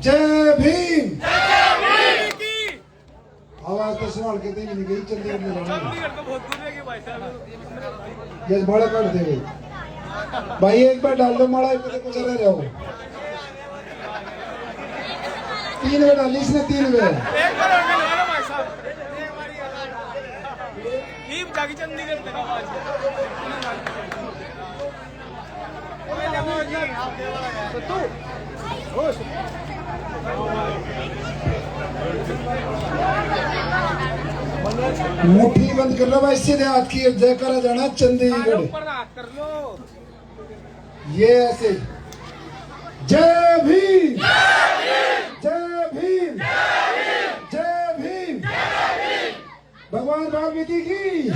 जय भीम। आवाज तो संभाल के देंगे नहीं गई, चंडीगढ़ में ये माड़ा काट दे भाई, एक बार डाल दो माड़ा, कुछ चले जाओ। 3 बार डाली इसने, 3 बार मुट्ठी बंद कर लो भाई, सीधे हाथ की जय करा जाना चंडीगढ़। ये ऐसे जय भीम, जय भीम, जय भीम। भगवान वाल्मीकि की,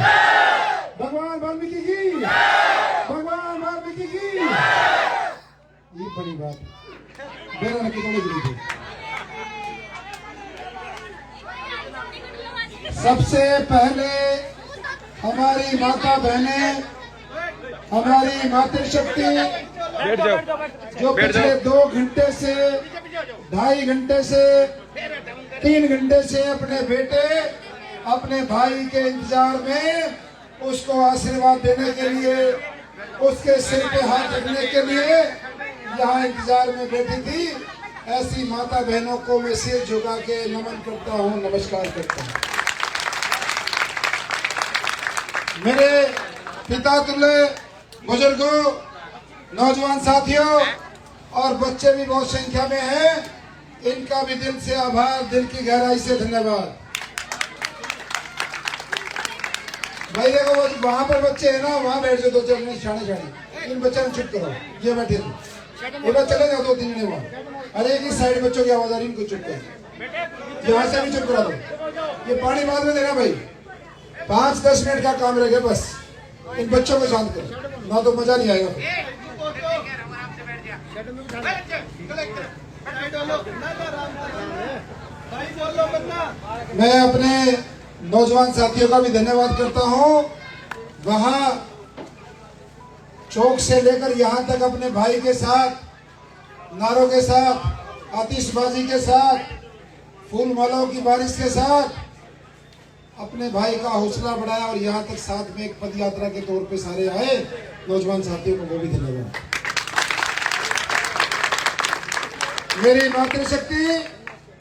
भगवान वाल्मीकि की, भगवान वाल्मीकि की। ये बड़ी बात मेरा न कितने गिरी। सबसे पहले हमारी माता बहनें, हमारी मातृशक्ति जो पिछले 2 घंटे से, 2.5 घंटे से, 3 घंटे से अपने बेटे, अपने भाई के इंतजार में, उसको आशीर्वाद देने के लिए, उसके सिर पे हाथ रखने के लिए यहाँ इंतजार में बैठी थी, ऐसी माता बहनों को मैं सिर झुका के नमन करता हूँ, नमस्कार करता हूँ। मेरे पिता तुल्य बुजुर्गों, नौजवान साथियों और बच्चे भी बहुत संख्या में हैं, इनका भी दिल से आभार, दिल की गहराई से धन्यवाद। भाई देखो वहां पर बच्चे हैं ना, वहां बैठ जाओ, 2-4 शाने, इन बच्चों को चुप करो, ये बैठे एक बार चले जाओ 2-3 जने वहां। अरे एक साइड बच्चों की आवाज आ रही, इनको चुप करो, यहाँ से भी चुप करा दो। ये पानी बाद में देना भाई, 5-10 मिनट का काम रह गया बस। इन बच्चों को शांत करो, ना तो मजा नहीं आएगा। मैं अपने नौजवान साथियों का भी धन्यवाद करता हूं। वहां चौक से लेकर यहां तक अपने भाई के साथ, नारों के साथ, आतिशबाजी के साथ, फूल मालाओं की बारिश के साथ अपने भाई का हौसला बढ़ाया और यहाँ तक साथ में एक पद यात्रा के तौर पे सारे आए। नौजवान साथियों को वो भी धन्यवाद। मेरी मातृशक्ति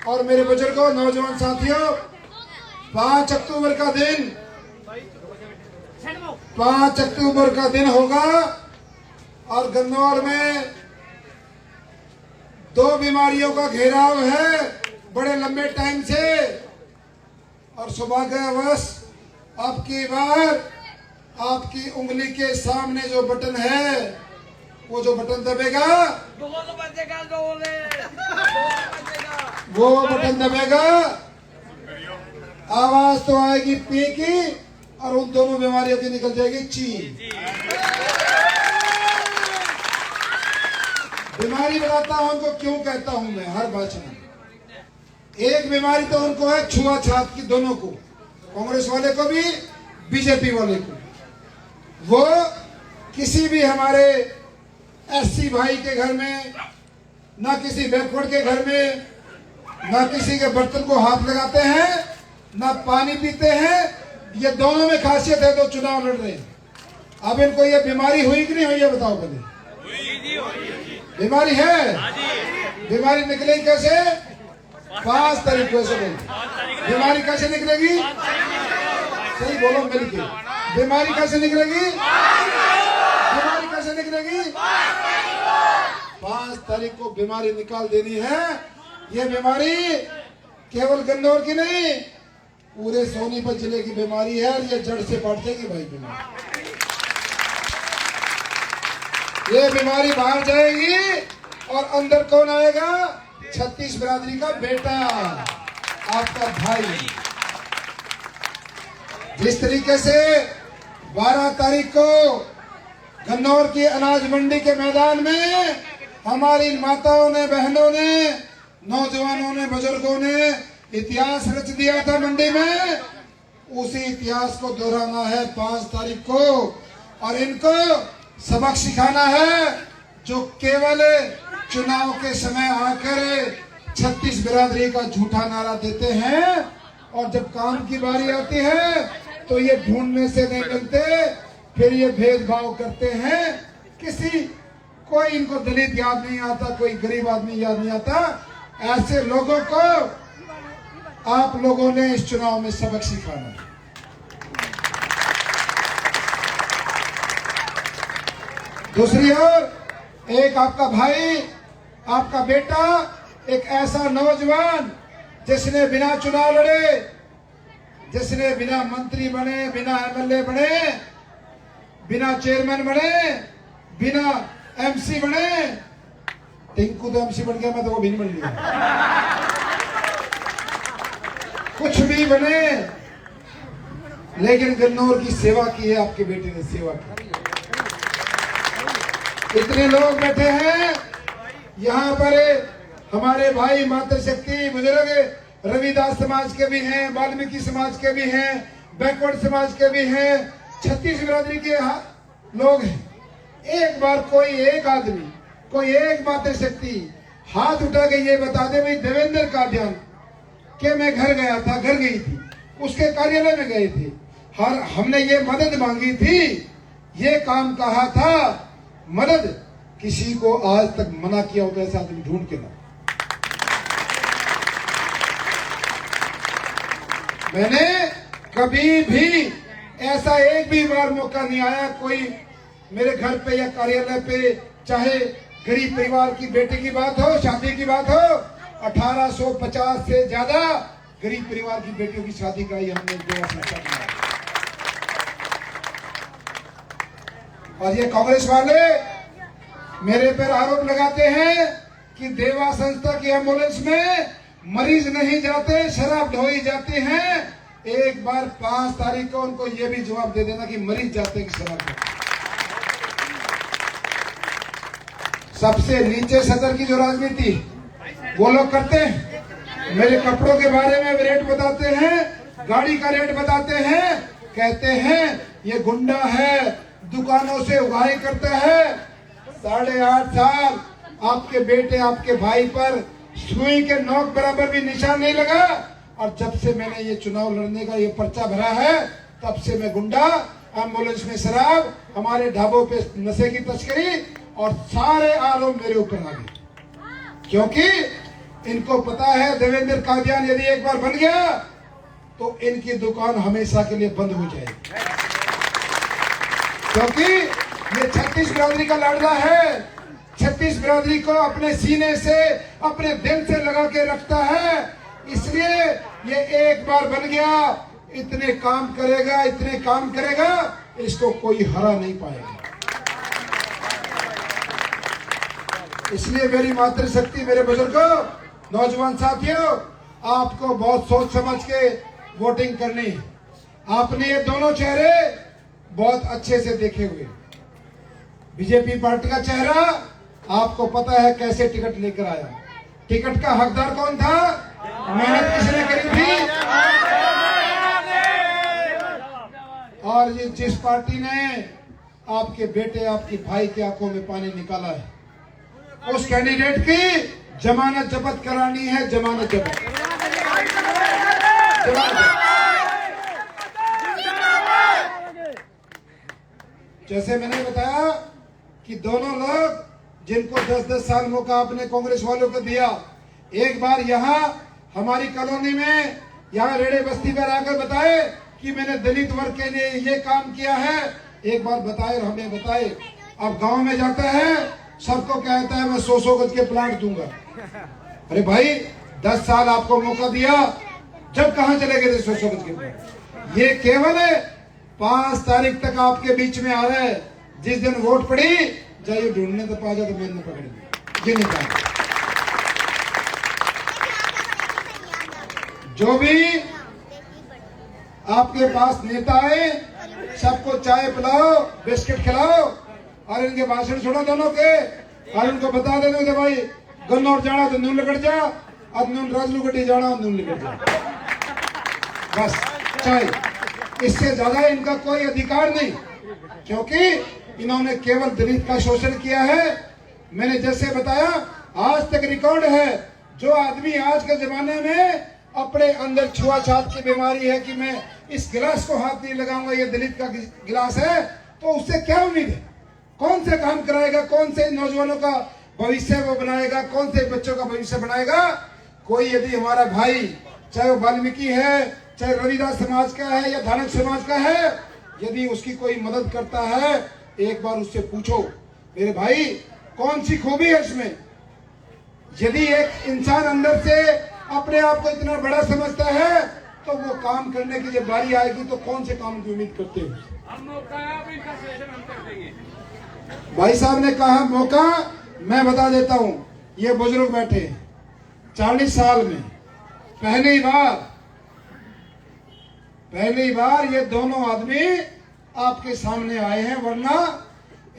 और मेरे बुजुर्गों, नौजवान साथियों, 5 अक्टूबर का दिन, 5 अक्टूबर का दिन होगा और गन्नौर में 2 बीमारियों का घेराव है बड़े लंबे टाइम से, और सौभाग्यवश आपकी बार आपकी उंगली के सामने जो बटन है, वो जो बटन दबेगा, वो बटन दबेगा, आवाज तो आएगी पी की, और उन दोनों बीमारियों की निकल जाएगी ची। बीमारी बताता हूं उनको, क्यों कहता हूं मैं हर भाषण में। एक बीमारी तो उनको है छुआछात की, दोनों को, कांग्रेस वाले को भी, बीजेपी वाले को। वो किसी भी हमारे एससी भाई के घर में, ना किसी बैकवर्ड के घर में, ना किसी के बर्तन को हाथ लगाते हैं, ना पानी पीते हैं। ये दोनों में खासियत है, तो चुनाव लड़ रहे हैं। अब इनको ये बीमारी हुई कि नहीं हुई, ये बताओ पहले। बीमारी है, बीमारी निकलेगी कैसे? 5 तारीख को ऐसे बोलो। बीमारी कैसे निकलेगी? सही बोलो मिलके। बीमारी कैसे निकलेगी? बीमारी कैसे निकलेगी? 5 तारीख को बीमारी निकाल देनी है। ये बीमारी केवल गन्नौर की नहीं, पूरे सोनीपत जिले की बीमारी है, और ये जड़ से काट देगी भाई बीमारी। ये बीमारी बाहर जाएगी और अंदर कौन आएगा? 36 बिरादरी का बेटा, आपका भाई। जिस तरीके से 12 तारीख को गन्नौर की अनाज मंडी के मैदान में हमारी माताओं ने, बहनों ने, नौजवानों ने, बुजुर्गों ने इतिहास रच दिया था मंडी में, उसी इतिहास को दोहराना है 5 तारीख को, और इनको सबक सिखाना है जो केवल चुनाव के समय आकर 36 बिरादरी का झूठा नारा देते हैं और जब काम की बारी आती है तो ये ढूंढने से नहीं मिलते, फिर ये भेदभाव करते हैं। कोई इनको दलित याद नहीं आता, कोई गरीब आदमी याद नहीं आता। ऐसे लोगों को आप लोगों ने इस चुनाव में सबक सिखाना है। दूसरी ओर एक आपका भाई, आपका बेटा, एक ऐसा नौजवान जिसने बिना चुनाव लड़े, जिसने बिना मंत्री बने, बिना एमएलए बने, बिना चेयरमैन बने, बिना एमसी बने, टिंकू तो एमसी बन गया, मैं तो वो भी नहीं बन गया, कुछ भी बने, लेकिन गन्नौर की सेवा की है, आपके बेटे ने सेवा की। इतने लोग बैठे हैं यहाँ पर, हमारे भाई मातृशक्ति बुजुर्ग रविदास समाज के भी हैं, वाल्मीकि समाज के भी हैं, बैकवर्ड समाज के भी हैं, 36 बिरादरी के लोग हैं। एक बार कोई एक आदमी, कोई एक मातृशक्ति हाथ उठा के ये बता दे भाई देवेंद्र कादियान के मैं घर गया था, घर गई थी, उसके कार्यालय में गए थे, हमने ये मदद मांगी थी, ये काम कहा था, मदद, किसी को आज तक मना किया हो तो ऐसा आदमी ढूंढ के ना। मैंने कभी भी ऐसा एक भी बार मौका नहीं आया कोई मेरे घर पे या कार्यालय पे, चाहे गरीब परिवार की बेटे की बात हो, शादी की बात हो, 1850 से ज्यादा गरीब परिवार की बेटियों की शादी कराई हमने देवा संस्था में। और ये कांग्रेस वाले मेरे पर आरोप लगाते हैं कि देवा संस्था की एम्बुलेंस में मरीज नहीं जाते, शराब ढोई जाती है। एक बार 5 तारीख को उनको ये भी जवाब दे देना कि मरीज जाते हैं कि शराब ढोई। सबसे नीचे सदर की जो राजनीति वो लोग करते हैं, मेरे कपड़ों के बारे में रेट बताते हैं, गाड़ी का रेट बताते हैं, कहते हैं ये गुंडा है, दुकानों से उगाही करता है। 8.5 साल आपके बेटे, आपके भाई पर सुई के नोक बराबर भी निशान नहीं लगा, और जब से मैंने ये चुनाव लड़ने का ये पर्चा भरा है तब से मैं गुंडा, एम्बुलेंस में शराब, हमारे ढाबों पे नशे की तस्करी, और सारे आरोप मेरे ऊपर आ गए, क्योंकि इनको पता है देवेंद्र कादियान यदि एक बार बन गया तो इनकी दुकान हमेशा के लिए बंद हो जाएगी, क्योंकि ये 36 बिरादरी का लाडला है। 36 बिरादरी को अपने सीने से, अपने दिल से लगा के रखता है, इसलिए ये एक बार बन गया, इतने काम करेगा, इतने काम करेगा, इसको कोई हरा नहीं पाएगा। इसलिए मेरी मातृशक्ति, मेरे बुजुर्गों, नौजवान साथियों, आपको बहुत सोच समझ के वोटिंग करनी है। आपने ये दोनों चेहरे बहुत अच्छे से देखे हुए। बीजेपी पार्टी का चेहरा आपको पता है कैसे टिकट लेकर आया, टिकट का हकदार कौन था, मेहनत किसने करी थी, और ये जिस पार्टी ने आपके बेटे, आपके भाई के आंखों में पानी निकाला है, उस कैंडिडेट की जमानत जब्त करानी है, जमानत जब्त। जैसे मैंने बताया कि दोनों लोग जिनको 10-10 साल मौका आपने कांग्रेस वालों को दिया, एक बार यहाँ हमारी कॉलोनी में, यहाँ रेड़े बस्ती पर आकर बताए कि मैंने दलित वर्ग के लिए ये काम किया है, एक बार बताए और हमें बताए। अब गांव में जाता है, सबको कहता है मैं 100 गज के प्लांट दूंगा। अरे भाई 10 साल आपको मौका दिया, जब कहां चले गए थे 100 गज के प्लांट? ये केवल 5 तारीख तक आपके बीच में आ रहा है, जिस दिन वोट पड़ी जाइए ढूंढने तो पा जाए तो मैंने पकड़ ये नहीं पाया। जो भी आपके पास नेता है, सबको चाय पिलाओ, बिस्किट खिलाओ, और इनके भाषण सुनो दोनों के, और इनको बता देते थे भाई गन्नौर जाना तो नून लगड़ जा, अब नून राजलूगड्डी जाना नून लगड़ जा, बस चाय। इससे ज्यादा इनका कोई अधिकार नहीं, क्योंकि इन्होंने केवल दलित का शोषण किया है। मैंने जैसे बताया, आज तक रिकॉर्ड है जो आदमी आज के जमाने में अपने अंदर छुआछूत की बीमारी है कि मैं इस गिलास को हाथ नहीं लगाऊंगा, ये दलित का गिलास है, तो उससे क्या उम्मीद है? कौन से काम कराएगा? कौन से नौजवानों का भविष्य वो बनाएगा? कौन से बच्चों का भविष्य बनाएगा? कोई यदि हमारा भाई, चाहे वो वाल्मीकि है, चाहे रविदास समाज का है या धानक समाज का है, यदि उसकी कोई मदद करता है, एक बार उससे पूछो, मेरे भाई कौन सी खूबी है इसमें? यदि एक इंसान अंदर से अपने आप को इतना बड़ा समझता है, तो वो काम करने की जब बारी आएगी तो कौन से काम की उम्मीद करते हैं? भाई साहब ने कहा मौका, मैं बता देता हूं, ये बुजुर्ग बैठे 40 साल में पहली बार ये दोनों आदमी आपके सामने आए हैं। वरना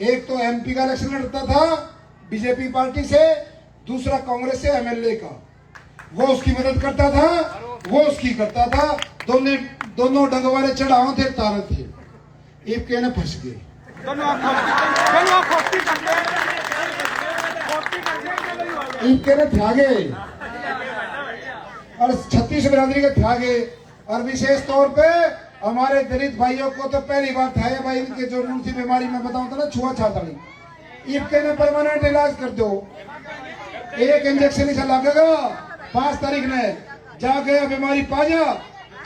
एक तो एमपी का इलेक्शन लड़ता था बीजेपी पार्टी से, दूसरा कांग्रेस से एमएलए का, वो उसकी मदद करता था, वो उसकी करता था, दोनों डंग वाले चढ़ाव थे, तारे थे, एक कहने फंस गए। कहने ठागे और 36 बिरादरी के ठागे, और विशेष तौर पे हमारे दलित भाइयों को तो पहली बात है भाई, इनके जो सी बीमारी मैं बताऊं तो ना छुआछूत वाली, इनके ने परमानेंट इलाज कर दो। एक इंजेक्शन इसे लगेगा 5 तारीख ने जाके बीमारी पा जा,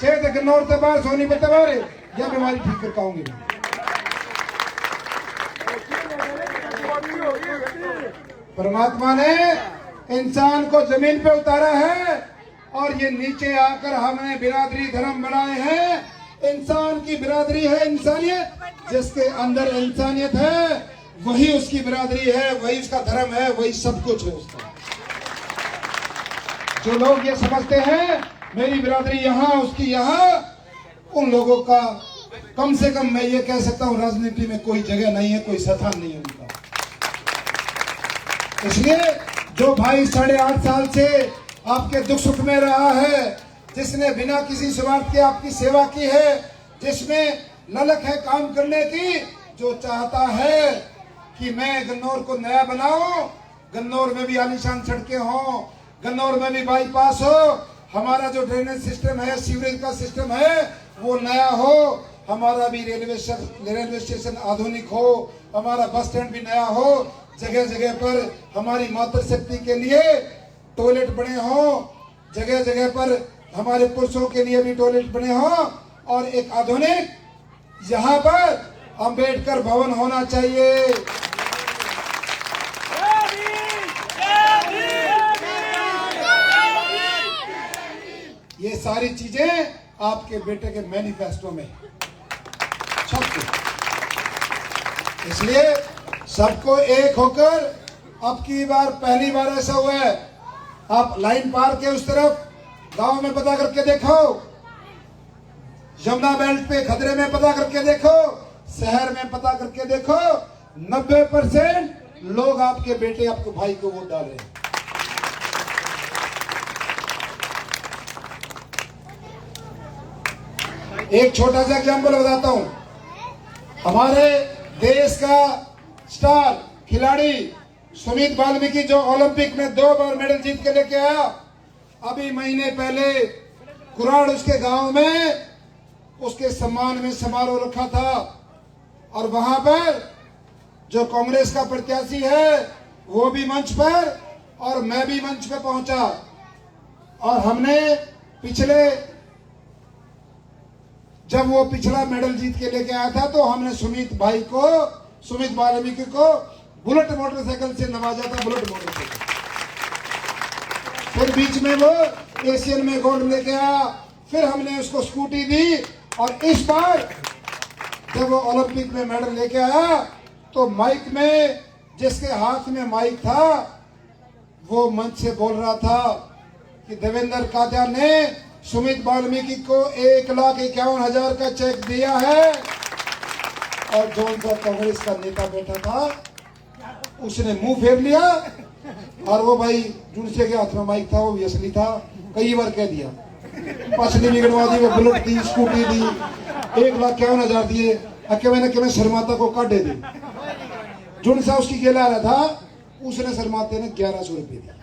6 तक नौर से बाहर सोनी पे तबारे या बीमारी ठीक कर पाऊंगी। परमात्मा ने इंसान को जमीन पे उतारा है और ये नीचे आकर हमें बिरादरी धर्म बनाए हैं। इंसान की बिरादरी है इंसानियत, जिसके अंदर इंसानियत है वही उसकी बिरादरी है, वही उसका धर्म है, वही सब कुछ है उसका। जो लोग ये समझते हैं मेरी बिरादरी यहाँ उसकी यहाँ, उन लोगों का कम से कम मैं ये कह सकता हूँ राजनीति में कोई जगह नहीं है, कोई स्थान नहीं है उनका। इसलिए जो भाई 8.5 साल से आपके दुख सुख में रहा है, जिसने बिना किसी स्वार्थ के आपकी सेवा की है, जिसमें ललक है काम करने की, जो चाहता है कि मैं गन्नौर को नया बनाऊं, गन्नौर में भी आलीशान सड़कें हों, गन्नौर में भी बाईपास हो, हमारा जो ड्रेनेज सिस्टम है, सीवरेज का सिस्टम है वो नया हो, हमारा भी रेलवे स्टेशन आधुनिक हो, हमारा बस स्टैंड भी नया हो, जगह जगह पर हमारी मातृशक्ति के लिए टॉयलेट बने हों, जगह जगह पर हमारे पुरुषों के लिए भी टॉयलेट बने हों, और एक आधुनिक यहाँ पर अंबेडकर भवन होना चाहिए। ये सारी चीजें आपके बेटे के मैनिफेस्टो में छप। इसलिए सबको एक होकर, अब की बार पहली बार ऐसा हुआ है, आप लाइन पार के उस तरफ गांव में पता करके देखो, यमुना बेल्ट पे खतरे में पता करके देखो, शहर में पता करके देखो, 90% लोग आपके बेटे आपके भाई को वोट डाल रहे हैं। एक छोटा सा एग्जाम्पल बताता हूं। हमारे देश का स्टार खिलाड़ी सुमित वाल्मीकि जो ओलंपिक में 2 बार मेडल जीत के लेके आया, अभी महीने पहले कुराड़ उसके गांव में उसके सम्मान में समारोह रखा था, और वहां पर जो कांग्रेस का प्रत्याशी है वो भी मंच पर और मैं भी मंच पर पहुंचा, और हमने जब वो पिछला मेडल जीत के लेके आया था तो हमने सुमित वाल्मीकि को बुलेट मोटरसाइकिल से नवाजा था, बुलेट मोटरसाइकिल। फिर बीच में वो एशियन में गोल्ड लेके आया, फिर हमने उसको स्कूटी दी, और इस बार जब वो ओलंपिक में मेडल लेके आया तो माइक में, जिसके हाथ में माइक था, वो मंच से बोल रहा था कि देवेंद्र कादिया ने सुमित वाल्मीकि को 1,51,000 का चेक दिया है, और जो उनका कांग्रेस का नेता बैठा था उसने मुंह फेर लिया, और वो भाई जुड़से के हाथ में माइक था, वो भी असली था, कई बार कह दिया, पसली भी गिनवा दी, वो बुलेट दी, स्कूटी दी, 1,51,000 दिए, अके मैंने शर्माता को काटे दी। जुड़ सा उसकी गेला रहा था, उसने शर्माते ने 1100 रुपये दिए।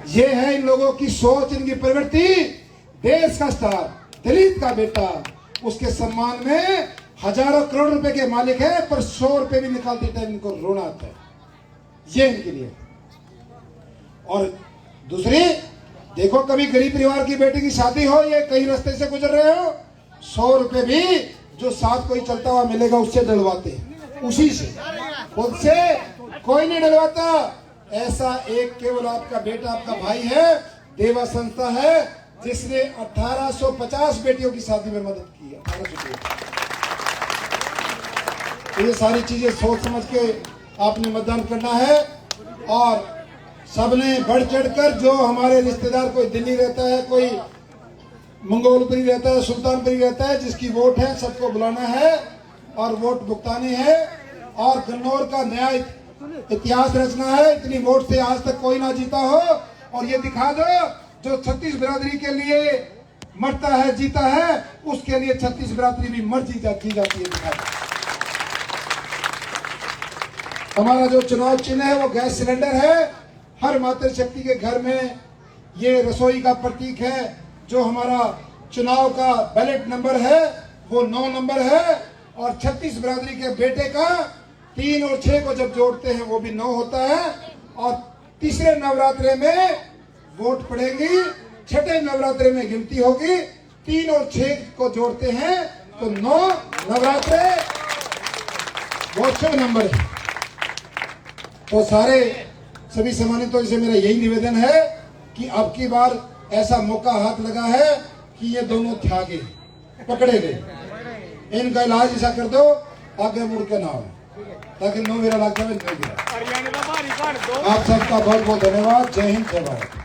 ये है इन लोगों की सोच, इनकी प्रवृत्ति। देश का स्टार, दलित का बेटा, उसके सम्मान में हजारों करोड़ रुपए के मालिक है, पर 100 रुपए भी निकालते टाइम इनको रोना आता है। ये इनके लिए। और दूसरी, देखो कभी गरीब परिवार की बेटी की शादी हो, ये कहीं रास्ते से गुजर रहे हो, 100 रुपए भी जो साथ कोई चलता हुआ मिलेगा उससे डलवाते हैं, उसी से, खुद से कोई नहीं डलवाता। ऐसा एक केवल आपका बेटा, आपका भाई है, देवा संस्था है, जिसने 1850 बेटियों की शादी में मदद की है। 1850। ये सारी चीजें सोच समझ के आपने मतदान करना है। और सबने बढ़ चढ़कर, जो हमारे रिश्तेदार, कोई दिल्ली रहता है, कोई मंगोलपुरी रहता है, सुल्तानपुरी रहता है, जिसकी वोट है, सबको बुलाना है और वोट भुगतानी है। और गन्नौर का नया इतिहास रचना है। इतनी वोट से आज तक कोई ना जीता हो। और ये दिखा दो, जो 36 बिरादरी के लिए मरता है, जीता है, उसके लिए 36 बिरादरी भी मर जी जाती है। दिखा दो। हमारा जो चुनाव चिन्ह है वो गैस सिलेंडर है। हर मातृशक्ति के घर में ये रसोई का प्रतीक है। जो हमारा चुनाव का बैलेट नंबर है वो 9 नंबर है। और 36 बिरादरी के बेटे का 3 और 6 को जब जोड़ते हैं वो भी 9 होता है। और तीसरे नवरात्रे में वोट पड़ेगी, छठे नवरात्रे में गिनती होगी, 3 और 6 को जोड़ते हैं तो 9 नवरात्रे, वो शुभ नंबर है। तो सारे सभी सम्मानितों से मेरा यही निवेदन है कि अब की बार ऐसा मौका हाथ लगा है कि ये दोनों त्यागे, पकड़े गए, इनका इलाज ऐसा कर दो आगे मुड़ के ना हो, ताकि नो मेरा लग जाए। आप सबका बहुत बहुत धन्यवाद। जय हिंद, जय भारत।